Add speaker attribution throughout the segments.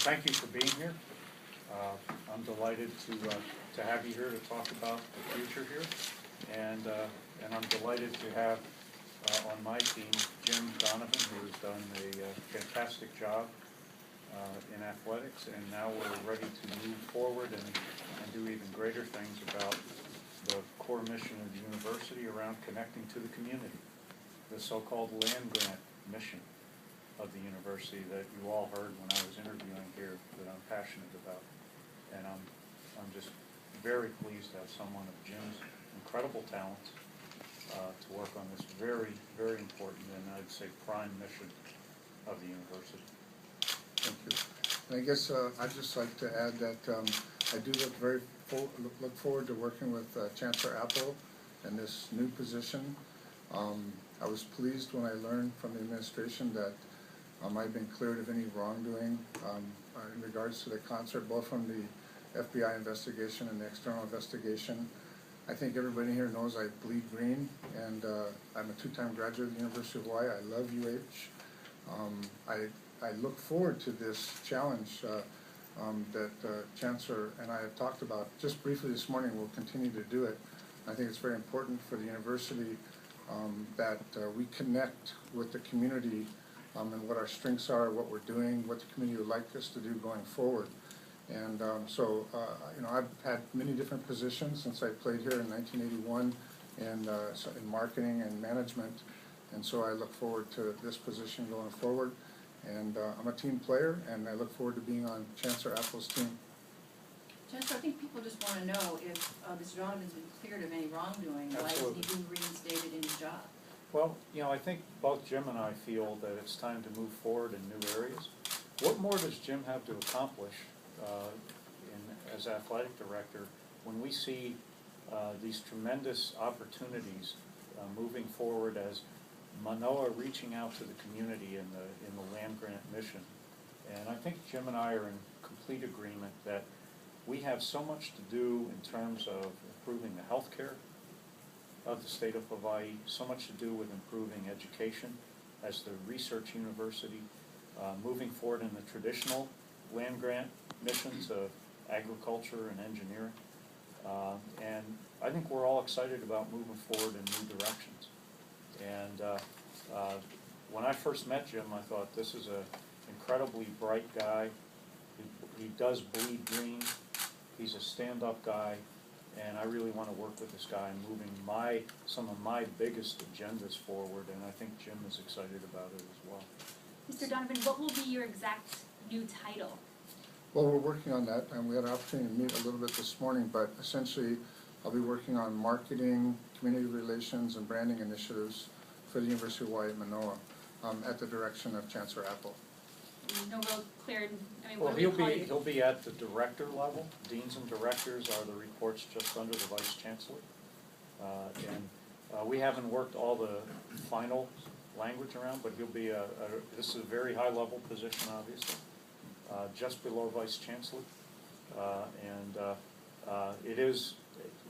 Speaker 1: thank you for being here. I'm delighted to have you here to talk about the future here, and I'm delighted to have on my team Jim Donovan, who has done a fantastic job in athletics, and now we're ready to move forward and do even greater things about the core mission of the university around connecting to the community, the so-called land grant mission of the university that you all heard when I was interviewing here that I'm passionate about. And I'm just very pleased to have someone of Jim's incredible talents to work on this very, very important and I'd say prime mission of the university.
Speaker 2: Thank you. And I guess I'd just like to add that I do look forward to working with Chancellor Apple in this new position. I was pleased when I learned from the administration that I've been cleared of any wrongdoing in regards to the concert, both from the FBI investigation and the external investigation. I think everybody here knows I bleed green, and I'm a two-time graduate of the University of Hawaii. I love UH. I look forward to this challenge that Chancellor and I have talked about. Just briefly this morning, we'll continue to do it. I think it's very important for the university that we connect with the community and what our strengths are, what we're doing, what the community would like us to do going forward. And you know, I've had many different positions since I played here in 1981 and in marketing and management. And so I look forward to this position going forward. And I'm a team player, and I look forward to being on Chancellor Apple's team.
Speaker 3: Chancellor, I think people just want to know if Mr. Donovan's been cleared of any wrongdoing.
Speaker 1: Absolutely.
Speaker 3: Why isn't he being reinstated in his job?
Speaker 1: Well, you know, I think both Jim and I feel that it's time to move forward in new areas. What more does Jim have to accomplish as athletic director when we see these tremendous opportunities moving forward as Manoa reaching out to the community in the land grant mission? And I think Jim and I are in complete agreement that we have so much to do in terms of improving the health care of the state of Hawaii, so much to do with improving education as the research university, moving forward in the traditional land grant missions of agriculture and engineering. And I think we're all excited about moving forward in new directions. And when I first met Jim, I thought this is an incredibly bright guy. He does bleed green. He's a stand-up guy. And I really want to work with this guy in moving some of my biggest agendas forward, and I think Jim is excited about it as well.
Speaker 4: Mr. Donovan, what will be your exact new title?
Speaker 2: Well, we're working on that, and we had an opportunity to meet a little bit this morning, but essentially I'll be working on marketing, community relations, and branding initiatives for the University of Hawaii at Manoa at the direction of Chancellor Apple.
Speaker 4: No real clear, I mean,
Speaker 1: Well,
Speaker 4: what do we call you?
Speaker 1: he'll be at the director level. Deans and directors are the reports just under the Vice Chancellor. And we haven't worked all the final language around, but he'll be this is a very high level position, obviously, just below Vice Chancellor. It is,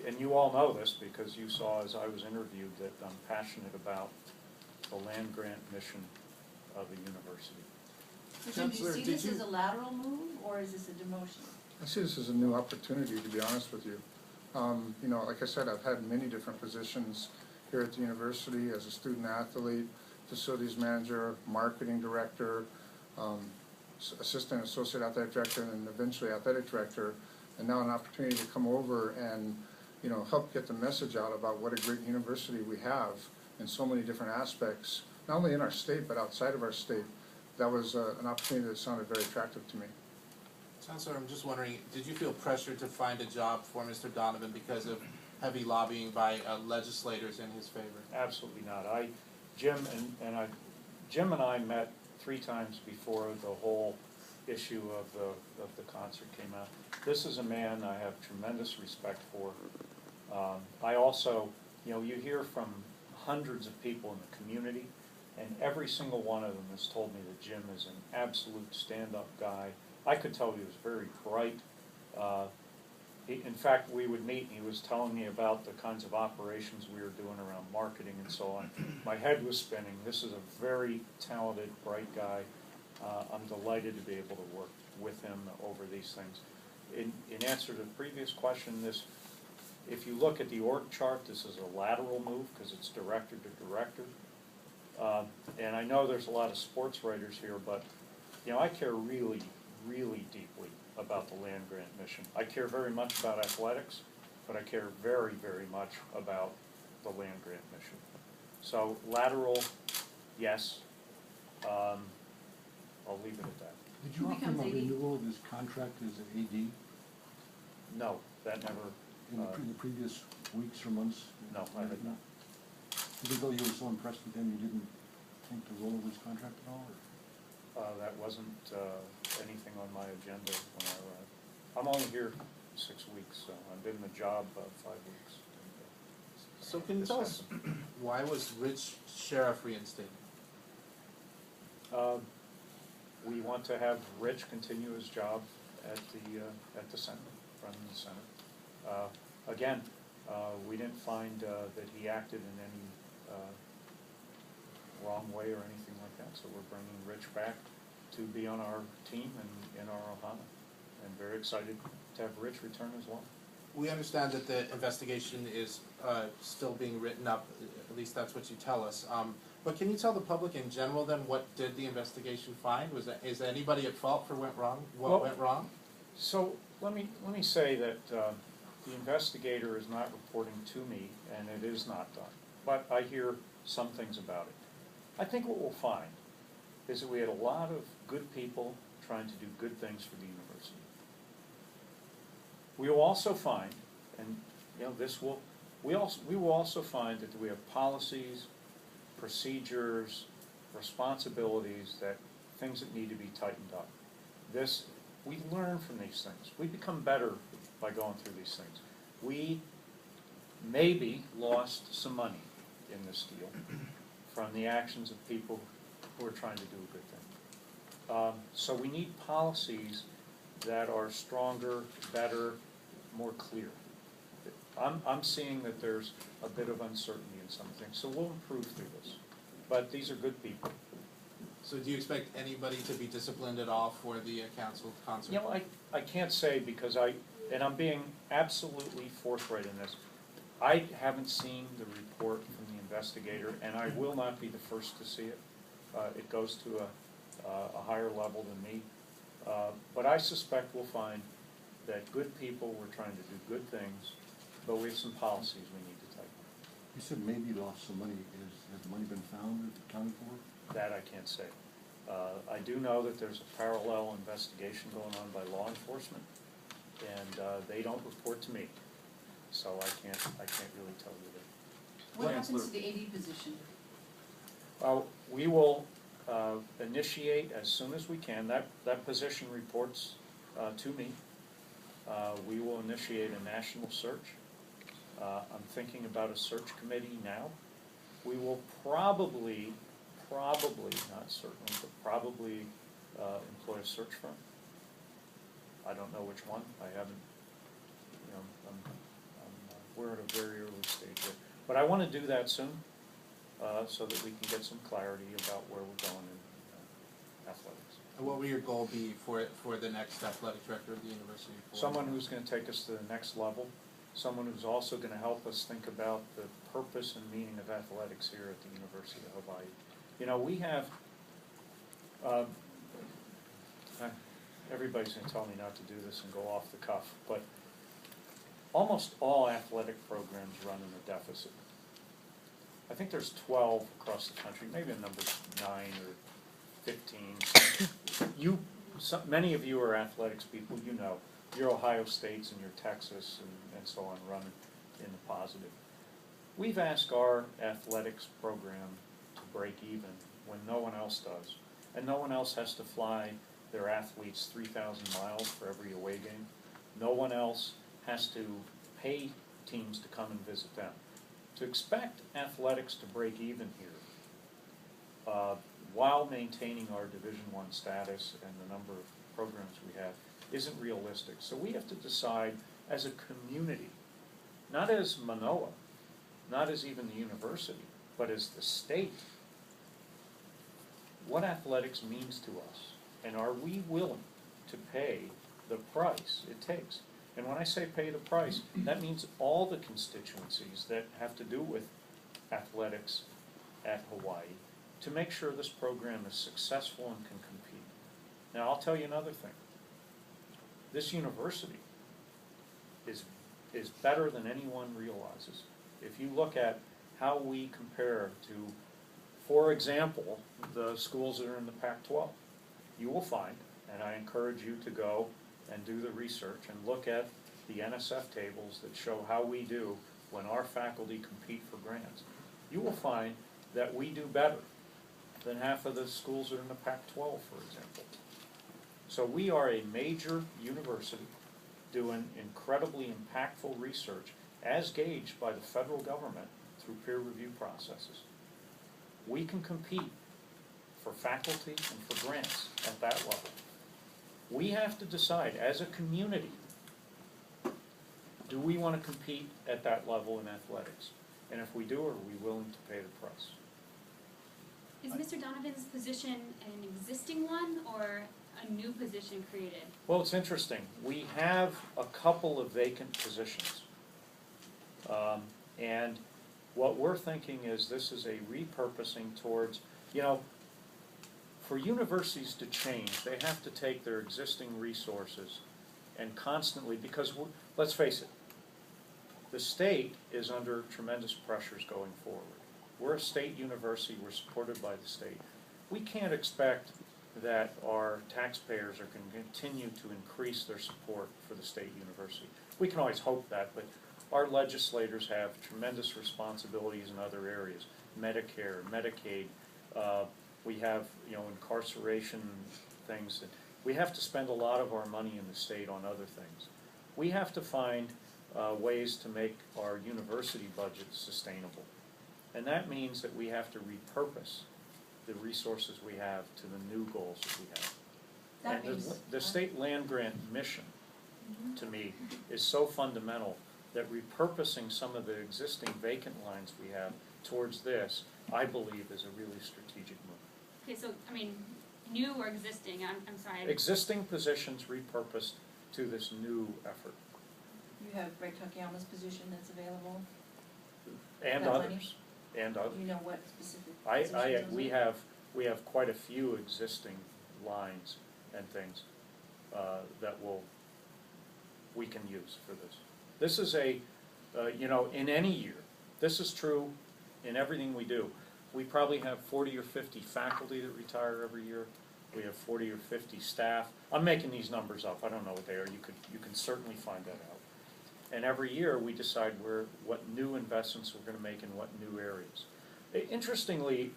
Speaker 1: and you all know this because you saw as I was interviewed that I'm passionate about the land grant mission of the university.
Speaker 3: So Jim, do you see this as a lateral move, or is this a demotion?
Speaker 2: I see this as a new opportunity, to be honest with you. You know, like I said, I've had many different positions here at the university as a student athlete, facilities manager, marketing director, assistant associate athletic director, and then eventually athletic director, and now an opportunity to come over and, you know, help get the message out about what a great university we have in so many different aspects, not only in our state but outside of our state. That was an opportunity that sounded very attractive to me.
Speaker 5: Chancellor, I'm just wondering, did you feel pressured to find a job for Mr. Donovan because of heavy lobbying by legislators in his favor?
Speaker 1: Absolutely not. Jim and I met 3 times before the whole issue of the concert came out. This is a man I have tremendous respect for. I also, you know, you hear from hundreds of people in the community, and every single one of them has told me that Jim is an absolute stand-up guy. I could tell he was very bright. In fact, we would meet and he was telling me about the kinds of operations we were doing around marketing and so on. My head was spinning. This is a very talented, bright guy. I'm delighted to be able to work with him over these things. In answer to the previous question, if you look at the org chart, this is a lateral move because it's director to director. And I know there's a lot of sports writers here, but I care really, really deeply about the land grant mission. I care very much about athletics, but I care very, very much about the land grant mission. So lateral, yes. I'll leave it at that.
Speaker 6: Did you
Speaker 3: Who
Speaker 6: offer him a
Speaker 3: becomes AD?
Speaker 6: renewal of his contract as an AD
Speaker 1: No, that never,
Speaker 6: in the previous weeks or months?
Speaker 1: no, I did not.
Speaker 6: Even though you were so impressed with him, you didn't think to roll over his contract at all?
Speaker 1: That wasn't anything on my agenda when I arrived. I'm only here 6 weeks, so I've been in the job 5 weeks.
Speaker 5: So can you tell us, why was Rich Sheriff reinstated?
Speaker 1: We want to have Rich continue his job at the Senate, running the Senate. Again, we didn't find that he acted in any wrong way or anything like that, so we're bringing Rich back to be on our team and in our Ohana, and very excited to have Rich return as well.
Speaker 5: We understand that the investigation is still being written up, at least that's what you tell us. But can you tell the public in general then, what did the investigation find? Is anybody at fault for what went wrong?
Speaker 1: So let me say that the investigator is not reporting to me, and it is not done. But I hear some things about it. I think what we'll find is that we had a lot of good people trying to do good things for the university. We will also find, and we will also find that we have policies, procedures, responsibilities, things that need to be tightened up. We learn from these things. We become better by going through these things. We maybe lost some money in this deal from the actions of people who are trying to do a good thing. So we need policies that are stronger, better, more clear. I'm seeing that there's a bit of uncertainty in some things, so we'll improve through this. But these are good people.
Speaker 5: So do you expect anybody to be disciplined at all for the council concert?
Speaker 1: I can't say because and I'm being absolutely forthright in this. I haven't seen the report from the investigator, and I will not be the first to see it. It goes to a higher level than me. But I suspect we'll find that good people were trying to do good things, but we have some policies we need to tighten.
Speaker 6: You said maybe you lost some money. Has the money been found, accounted for?
Speaker 1: That I can't say. I do know that there's a parallel investigation going on by law enforcement, and they don't report to me, so I can't really tell you that.
Speaker 3: What happens
Speaker 1: Chancellor.
Speaker 3: to the AD position?
Speaker 1: We will initiate as soon as we can. That position reports to me. We will initiate a national search. I'm thinking about a search committee now. We will probably, not certainly, but probably employ a search firm. I don't know which one. I haven't, we're at a very early stage here. But I want to do that soon so that we can get some clarity about where we're going in athletics.
Speaker 5: And what will your goal be for the next athletic director of the university?
Speaker 1: Someone who's going to take us to the next level, someone who's also going to help us think about the purpose and meaning of athletics here at the University of Hawaii. We have, everybody's going to tell me not to do this and go off the cuff, but almost all athletic programs run in a deficit. I think there's 12 across the country, maybe a number 9 or 15. Many of you are athletics people, your Ohio States and your Texas and so on run in the positive. We've asked our athletics program to break even when no one else does. And no one else has to fly their athletes 3,000 miles for every away game. No one else has to pay teams to come and visit them. To expect athletics to break even here while maintaining our Division I status and the number of programs we have isn't realistic. So we have to decide as a community, not as Manoa, not as even the university, but as the state, what athletics means to us. And are we willing to pay the price it takes. And when I say pay the price, that means all the constituencies that have to do with athletics at Hawaii to make sure this program is successful and can compete. Now, I'll tell you another thing. This university is better than anyone realizes. If you look at how we compare to, for example, the schools that are in the Pac-12, you will find, and I encourage you to go and do the research and look at the NSF tables that show how we do when our faculty compete for grants. You will find that we do better than half of the schools that are in the Pac-12, for example. So we are a major university doing incredibly impactful research as gauged by the federal government through peer review processes. We can compete for faculty and for grants at that level. We have to decide as a community, do we want to compete at that level in athletics? And if we do, are we willing to pay the price?
Speaker 4: Is Mr. Donovan's position an existing one or a new position created?
Speaker 1: Well, it's interesting. We have a couple of vacant positions. And what we're thinking is this is a repurposing towards, you know, for universities to change, they have to take their existing resources and constantly, because let's face it, the state is under tremendous pressures going forward. We're a state university, we're supported by the state. We can't expect that our taxpayers are going to continue to increase their support for the state university. We can always hope that, but our legislators have tremendous responsibilities in other areas. Medicare, Medicaid, we have, you know, incarceration things. We have to spend a lot of our money in the state on other things. We have to find ways to make our university budget sustainable. And that means that we have to repurpose the resources we have to the new goals that we have.
Speaker 3: That
Speaker 1: And
Speaker 3: means
Speaker 1: the state land grant mission, to me, is so fundamental that repurposing some of the existing vacant lines we have towards this, I believe, is a really strategic move.
Speaker 4: Okay, so, I mean, new or existing, I'm sorry.
Speaker 1: Existing positions repurposed to this new effort,
Speaker 3: you have Greg Tukiyama's position that's available.
Speaker 1: and
Speaker 3: That money?
Speaker 1: others, and others.
Speaker 3: Do you know what specific positions those are?
Speaker 1: We have quite a few existing lines and things that we can use for this. This is you know, in any year, this is true in everything we do. We probably have 40 or 50 faculty that retire every year. We have 40 or 50 staff. I'm making these numbers up. I don't know what they are. You can certainly find that out. And every year we decide what new investments we're going to make in what new areas. Interestingly,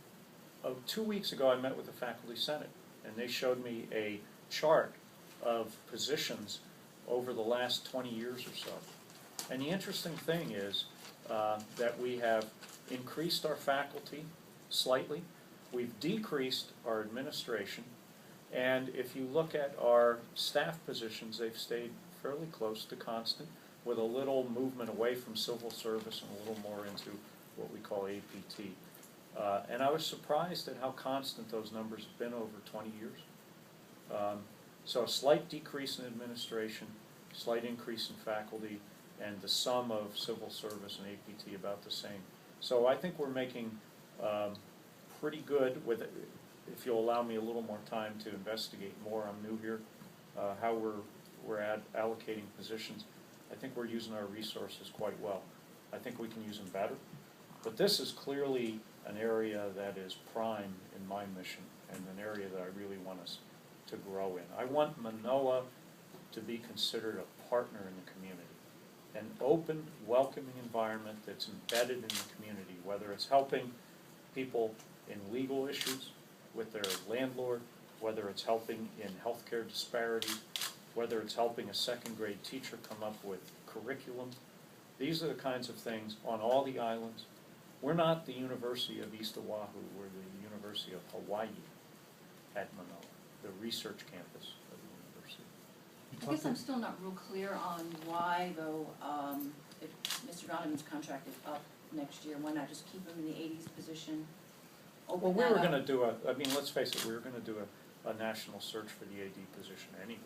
Speaker 1: 2 weeks ago I met with the Faculty Senate, and they showed me a chart of positions over the last 20 years or so. And the interesting thing is that we have increased our faculty slightly, we've decreased our administration, and if you look at our staff positions, they've stayed fairly close to constant, with a little movement away from civil service and a little more into what we call APT. And I was surprised at how constant those numbers have been over 20 years. So a slight decrease in administration, slight increase in faculty, and the sum of civil service and APT about the same. So I think we're making pretty good with it. If you'll allow me a little more time to investigate more, I'm new here, how we're allocating positions. I think we're using our resources quite well. I think we can use them better. But this is clearly an area that is prime in my mission and an area that I really want us to grow in. I want Manoa to be considered a partner in the community. An open, welcoming environment that's embedded in the community, whether it's helping people in legal issues with their landlord, whether it's helping in healthcare disparities, whether it's helping a second grade teacher come up with curriculum. These are the kinds of things on all the islands. We're not the University of East Oahu, we're the University of Hawaii at Manoa, the research campus of the university.
Speaker 3: I guess I'm still not real clear on why, though, if Mr. Donovan's contract is up next year, why not just keep him in the 80s position?
Speaker 1: Well, we were going to do let's face it, we were going to do a national search for the AD position anyway.